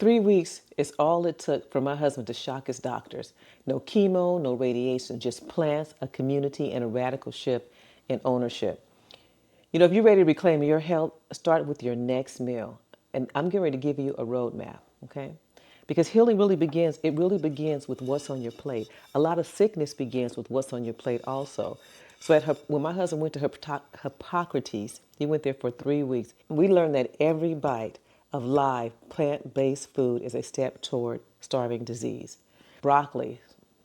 3 weeks is all it took for my husband to shock his doctors. No chemo, no radiation, just plants, a community, and a radical shift in ownership. If you're ready to reclaim your health, start with your next meal. And I'm getting ready to give you a roadmap, okay? Because healing it really begins with what's on your plate. A lot of sickness begins with what's on your plate also. So when my husband went to Hippocrates, he went there for 3 weeks. We learned that every bite of live plant-based food is a step toward starving disease. Broccoli,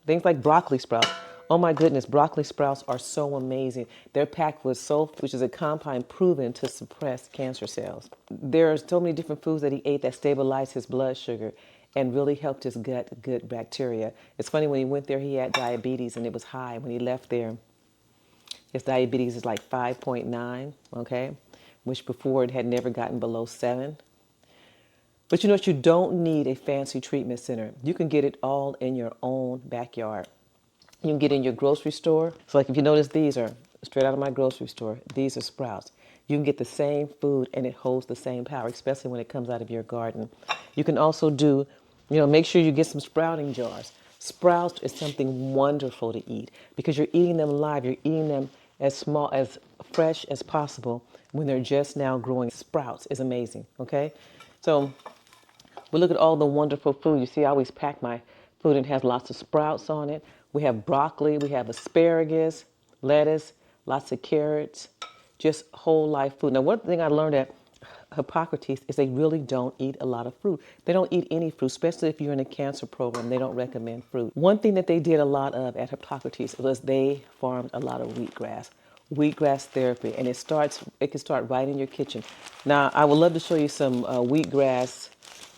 things like broccoli sprouts. Oh my goodness, broccoli sprouts are so amazing. They're packed with sulfur, which is a compound proven to suppress cancer cells. There are so many different foods that he ate that stabilized his blood sugar and really helped his gut good bacteria. It's funny, when he went there, he had diabetes and it was high. When he left there, his diabetes is like 5.9, okay, which before it had never gotten below 7. But you know what? You don't need a fancy treatment center. You can get it all in your own backyard. You can get in your grocery store. So like if you notice, these are straight out of my grocery store. These are sprouts. You can get the same food and it holds the same power, especially when it comes out of your garden. You can also make sure you get some sprouting jars. Sprouts is something wonderful to eat because you're eating them live. You're eating them as fresh as possible when they're just now growing. Sprouts is amazing, okay? So we look at all the wonderful food. You see, I always pack my food and it has lots of sprouts on it. We have broccoli, we have asparagus, lettuce, lots of carrots, just whole life food. Now, one thing I learned at Hippocrates is they really don't eat a lot of fruit. They don't eat any fruit, especially if you're in a cancer program. They don't recommend fruit. One thing that they did a lot of at Hippocrates was they farmed a lot of wheatgrass therapy, and it can start right in your kitchen. Now, I would love to show you some wheatgrass,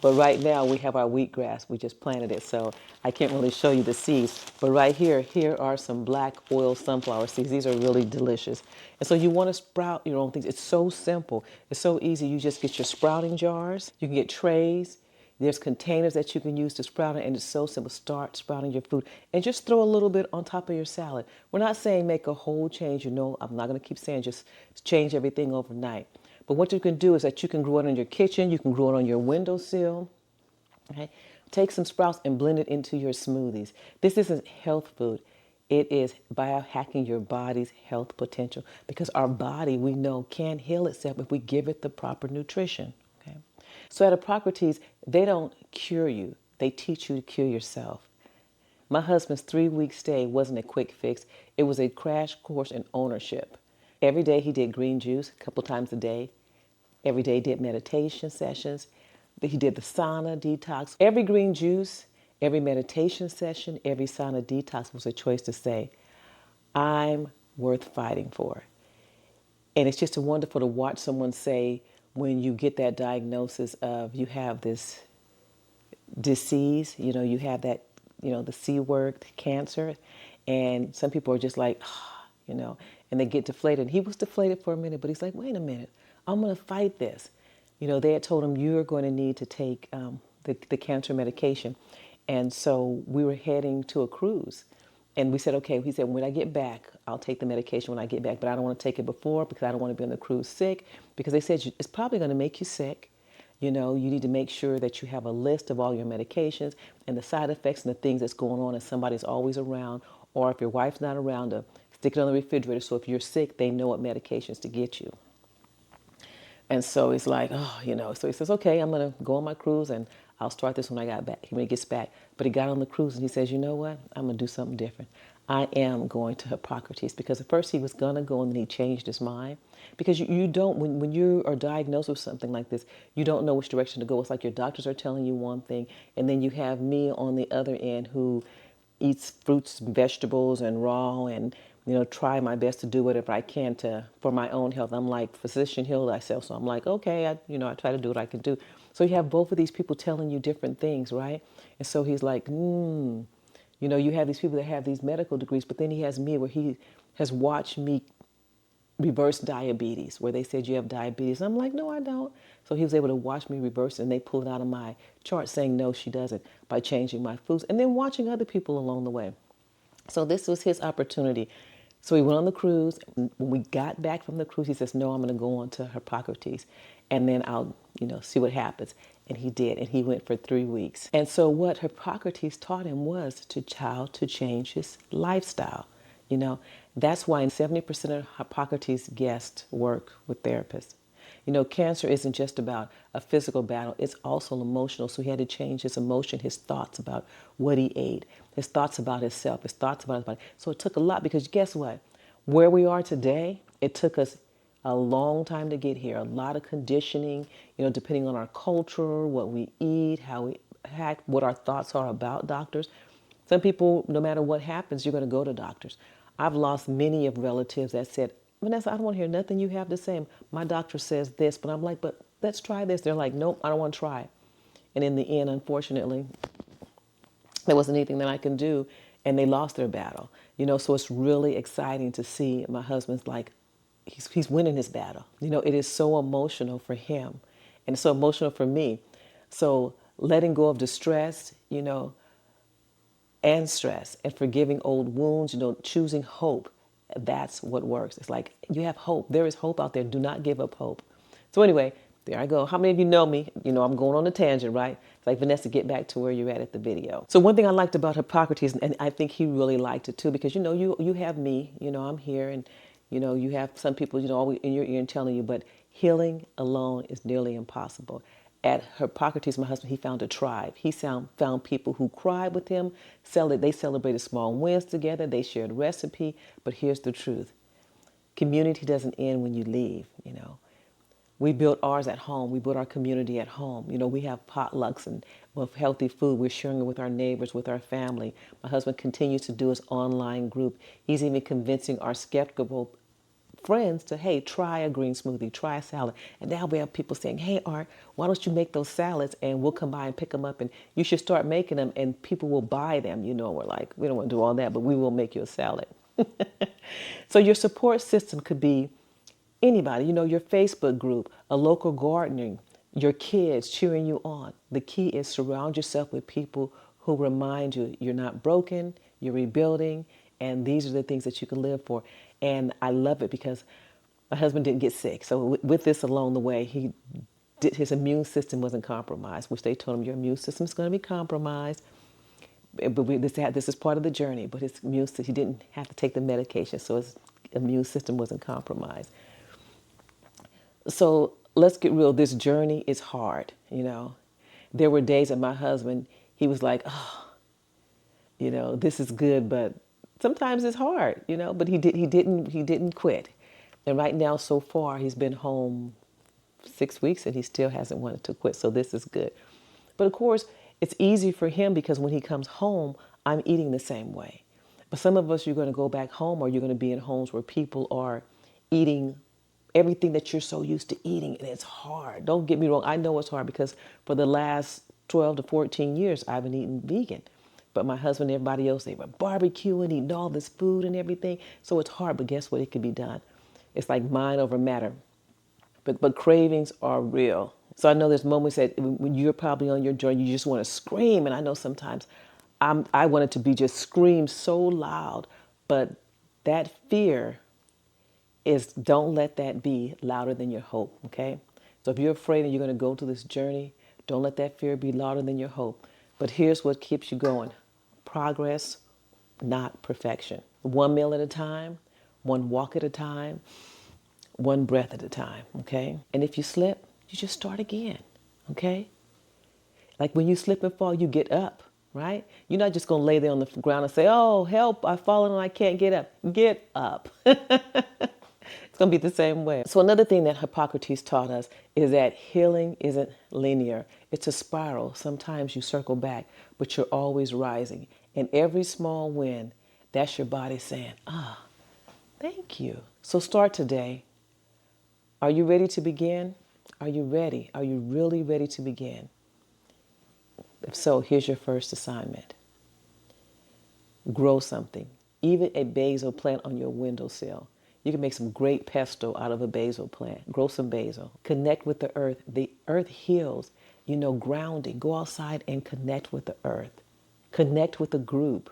but right now we have our wheatgrass. We just planted it, so I can't really show you the seeds. But right here are some black oil sunflower seeds. These are really delicious. And so you want to sprout your own things. It's so simple. It's so easy. You just get your sprouting jars. You can get trays. There's containers that you can use to sprout it, and it's so simple. Start sprouting your food and just throw a little bit on top of your salad. We're not saying make a whole change. I'm not going to keep saying just change everything overnight. But what you can do is that you can grow it in your kitchen. You can grow it on your windowsill. Okay? Take some sprouts and blend it into your smoothies. This isn't health food. It is biohacking your body's health potential because our body, we know, can heal itself if we give it the proper nutrition. Okay? So at Hippocrates, they don't cure you. They teach you to cure yourself. My husband's 3-week stay wasn't a quick fix. It was a crash course in ownership. Every day he did green juice a couple times a day. Every day he did meditation sessions. He did the sauna detox. Every green juice, every meditation session, every sauna detox was a choice to say, I'm worth fighting for. And it's just wonderful to watch someone say, when you get that diagnosis of you have this disease, you have that, the C word, cancer, and some people are just like, and they get deflated. And he was deflated for a minute, but he's like, wait a minute, I'm going to fight this. They had told him you're going to need to take the cancer medication. And so we were heading to a cruise. And we said, okay, he said, when I get back, I'll take the medication when I get back, but I don't want to take it before because I don't want to be on the cruise sick, because they said it's probably going to make you sick. You need to make sure that you have a list of all your medications and the side effects and the things that's going on, and somebody's always around, or if your wife's not around, to stick it on the refrigerator so if you're sick, they know what medications to get you. And so he's like, so he says, okay, I'm going to go on my cruise and I'll start this when he gets back. But he got on the cruise and he says, you know what? I'm going to do something different. I am going to Hippocrates, because at first he was going to go and then he changed his mind. Because you don't, when you are diagnosed with something like this, you don't know which direction to go. It's like your doctors are telling you one thing, and then you have me on the other end who eats fruits and vegetables and raw, and try my best to do whatever I can for my own health. I'm like, physician, heal thyself. So I'm like, okay, I try to do what I can do. So you have both of these people telling you different things, right? And so he's like, you have these people that have these medical degrees, but then he has me where he has watched me reverse diabetes, where they said you have diabetes. I'm like, no, I don't. So he was able to watch me reverse it, and they pulled it out of my chart saying, no, she doesn't, by changing my foods, and then watching other people along the way. So this was his opportunity. So he went on the cruise. When we got back from the cruise, he says, no, I'm going to go on to Hippocrates, and then I'll, see what happens. And he did, and he went for 3 weeks. And so what Hippocrates taught him was to change his lifestyle. You know, that's why 70% of Hippocrates' guests work with therapists. You know, cancer isn't just about a physical battle, it's also emotional. So he had to change his emotion, his thoughts about what he ate, his thoughts about himself, his thoughts about his body. So it took a lot because guess what? Where we are today, it took us a long time to get here. A lot of conditioning, you know, depending on our culture, what we eat, how we act, what our thoughts are about doctors. Some people, no matter what happens, you're going to go to doctors. I've lost many of relatives that said, Vanessa, I don't want to hear nothing you have to say. My doctor says this, but I'm like, but let's try this. They're like, nope, I don't want to try it. And in the end, unfortunately, there wasn't anything that I can do, and they lost their battle. You know, so it's really exciting to see my husband's like, he's winning his battle. You know, it is so emotional for him, and it's so emotional for me. So letting go of distress, you know, and stress, and forgiving old wounds, you know, choosing hope. That's what works. It's like you have hope. There is hope out there. Do not give up hope. So anyway, there I go. How many of you know me? You know, I'm going on a tangent, right? It's like, Vanessa, get back to where you're at the video. So one thing I liked about Hippocrates, and I think he really liked it too, because, you know, you have me, you know, I'm here, and, you know, you have some people, you know, always in your ear and telling you, but healing alone is nearly impossible. At Hippocrates, my husband, he found a tribe. He found people who cried with him. They celebrated small wins together. They shared recipe. But here's the truth. Community doesn't end when you leave, you know. We built ours at home. We built our community at home. You know, we have potlucks and with healthy food. We're sharing it with our neighbors, with our family. My husband continues to do his online group. He's even convincing our skeptical friends to, hey, try a green smoothie, try a salad. And now we have people saying, hey, Art, why don't you make those salads and we'll come by and pick them up, and you should start making them and people will buy them. You know, we're like, we don't want to do all that, but we will make you a salad. So your support system could be anybody, you know, your Facebook group, a local gardening, your kids cheering you on. The key is surround yourself with people who remind you you're not broken, you're rebuilding, and these are the things that you can live for. And I love it because my husband didn't get sick. So with this along the way, his immune system wasn't compromised, which they told him your immune system is going to be compromised. But this is part of the journey. But his immune system, he didn't have to take the medication, so his immune system wasn't compromised. So let's get real. This journey is hard, you know. There were days that my husband, he was like, oh, you know, this is good, but sometimes it's hard, you know. But he didn't quit. And right now, so far, he's been home 6 weeks and he still hasn't wanted to quit. So this is good. But of course, it's easy for him because when he comes home, I'm eating the same way. But some of us, you're going to go back home, or you're going to be in homes where people are eating everything that you're so used to eating, and it's hard. Don't get me wrong. I know it's hard because for the last 12 to 14 years, I've been eating vegan. But my husband and everybody else, they were barbecuing, eating all this food and everything. So it's hard, but guess what? It can be done. It's like mind over matter. But cravings are real. So I know there's moments that when you're probably on your journey, you just want to scream. And I know sometimes I wanted to be just scream so loud. But that fear is, don't let that be louder than your hope, okay? So if you're afraid and you're going to go through this journey, don't let that fear be louder than your hope. But here's what keeps you going. Progress, not perfection. One meal at a time, one walk at a time, one breath at a time, okay? And if you slip, you just start again, okay? Like when you slip and fall, you get up, right? You're not just going to lay there on the ground and say, oh, help, I've fallen and I can't get up. Get up. It's going to be the same way. So another thing that Hippocrates taught us is that healing isn't linear. It's a spiral. Sometimes you circle back, but you're always rising. And every small win, that's your body saying, ah, thank you. So start today. Are you ready to begin? Are you ready? Are you really ready to begin? If so, here's your first assignment. Grow something, even a basil plant on your windowsill. You can make some great pesto out of a basil plant. Grow some basil. Connect with the earth. The earth heals. You know, grounding. Go outside and connect with the earth. Connect with a group.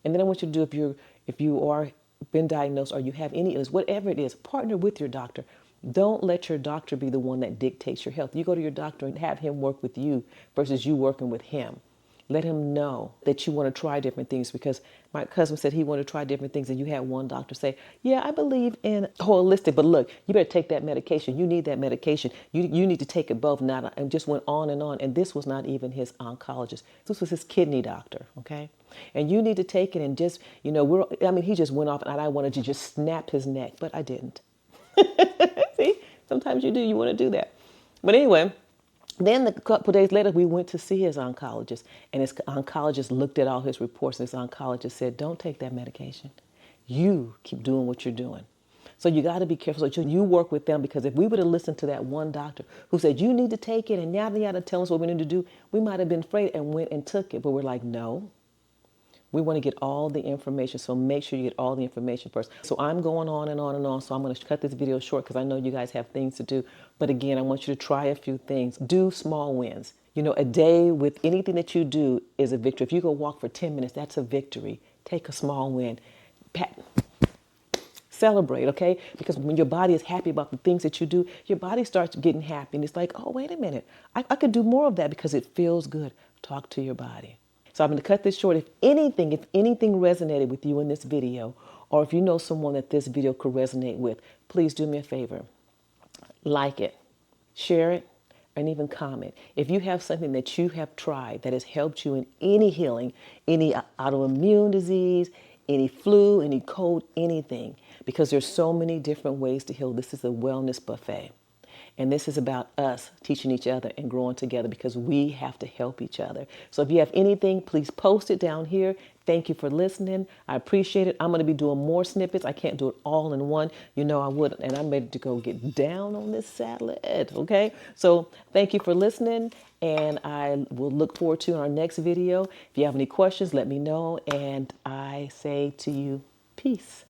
And then I want you to do, if you are been diagnosed or you have any illness, whatever it is, partner with your doctor. Don't let your doctor be the one that dictates your health. You go to your doctor and have him work with you versus you working with him. Let him know that you want to try different things, because my cousin said he wanted to try different things, and you had one doctor say, yeah, I believe in holistic, but look, you better take that medication. You need that medication. You need to take it both. Not, and just went on and on. And this was not even his oncologist. This was his kidney doctor, okay? And you need to take it, and just, he just went off, and I wanted to just snap his neck, but I didn't. See, sometimes you do. You want to do that. But anyway, then a couple of days later, we went to see his oncologist, and his oncologist looked at all his reports, and his oncologist said, don't take that medication. You keep doing what you're doing. So you got to be careful. So you work with them, because if we would have listened to that one doctor who said, you need to take it, and yada, yada, tell us what we need to do, we might have been afraid and went and took it. But we're like, no. We want to get all the information, so make sure you get all the information first. So I'm going on and on and on, so I'm going to cut this video short because I know you guys have things to do. But again, I want you to try a few things. Do small wins. A day with anything that you do is a victory. If you go walk for 10 minutes, that's a victory. Take a small win. Celebrate, okay? Because when your body is happy about the things that you do, your body starts getting happy. And it's like, oh, wait a minute. I could do more of that because it feels good. Talk to your body. So I'm going to cut this short. If anything resonated with you in this video, or if you know someone that this video could resonate with, please do me a favor. Like it, share it, and even comment. If you have something that you have tried that has helped you in any healing, any autoimmune disease, any flu, any cold, anything, because there's so many different ways to heal. This is a wellness buffet. And this is about us teaching each other and growing together, because we have to help each other. So if you have anything, please post it down here. Thank you for listening. I appreciate it. I'm going to be doing more snippets. I can't do it all in one. You know I would. And I'm ready to go get down on this salad. Okay? So thank you for listening. And I will look forward to our next video. If you have any questions, let me know. And I say to you, peace.